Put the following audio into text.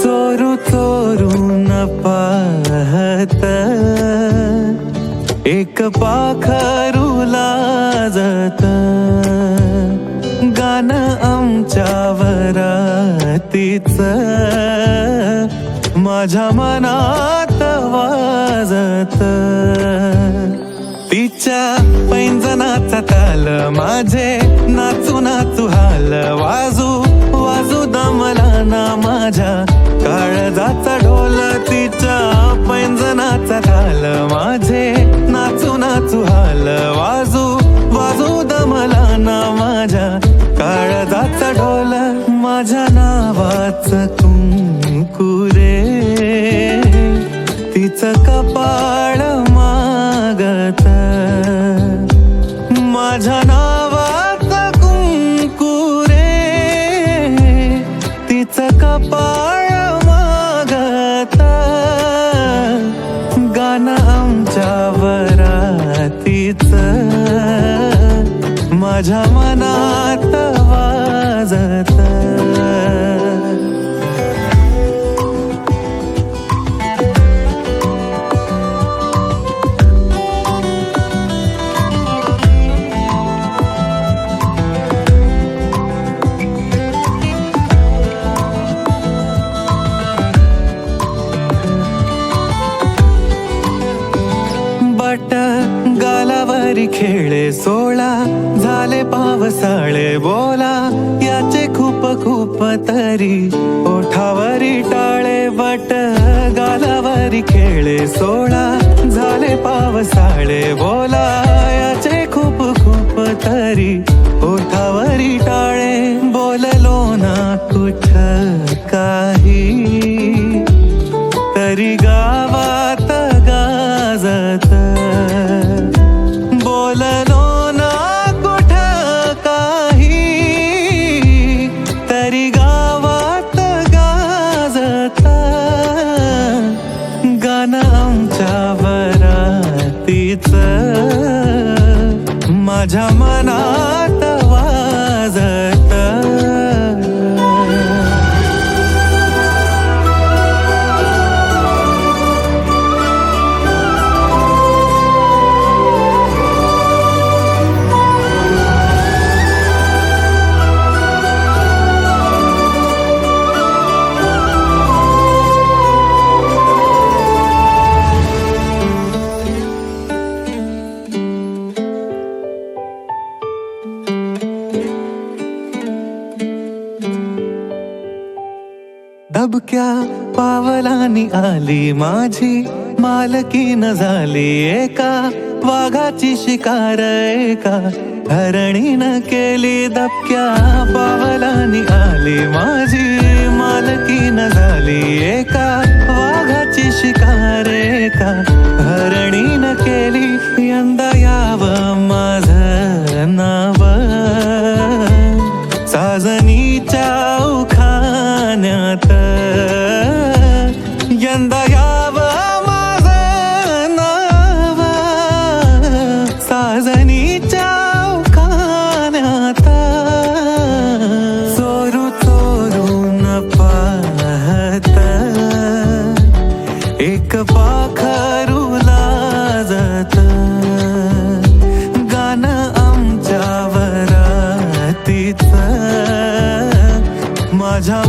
चोरू चोरून पाहत एक पाखरू लाजत, गाणं आमच्या वरातीच माझ्या मनात वाजत. तिच्या पैंजनाचा ताल माझे नाचू नाचू हाल, वाजू वाजू दमला ना माझ्या काळजाचा ढोल. तिच्या पैंजनाचा ताल माझे नाचू नाचू हाल, वाजू वाजू दमला ना माझ्या काळजाचा ढोल. माझ्या नावाचं कुंकू रे तिचं कपाळ मागत, माझ्या नावाचं कुंकू रे तिचं कपाळ मागत. गाणं आमच्या वरातीच माझ्या मनात वाजत. बट गालावरी खेळे सोळा, झाले पावसाळे बोला याचे खूप खूप तरी ओठावरी टाळे. बट गालावरी खेळे सोळा, झाले पावसाळे बोला याचे खूप खूप तरी ओठावरी टाळे. बोललो ना कुठ काही तरी गावात गाजत, बोललो ना कुठ काही तरी गावात गाजत. गाणं आमच्या वरातीच माझ्या मनात वाजत. दबक्या पावलांनी आली माझी मालकीन झाली एका वाघाची शिकार, एका हरणीनं केली. दबक्या पावलांनी आली माझी मालकीन झाली एका वाघाची शिकार, एका हरणीनं केली. यंदा यावं माझं नाव साजनीच्या उखाण्यात, यंदा यावं माझं नाव साजनीच्या उखाण्यात. चोरू चोरून पाहत एक पाखरू लाजत, गाणं आमच्या वरातीच माझ्या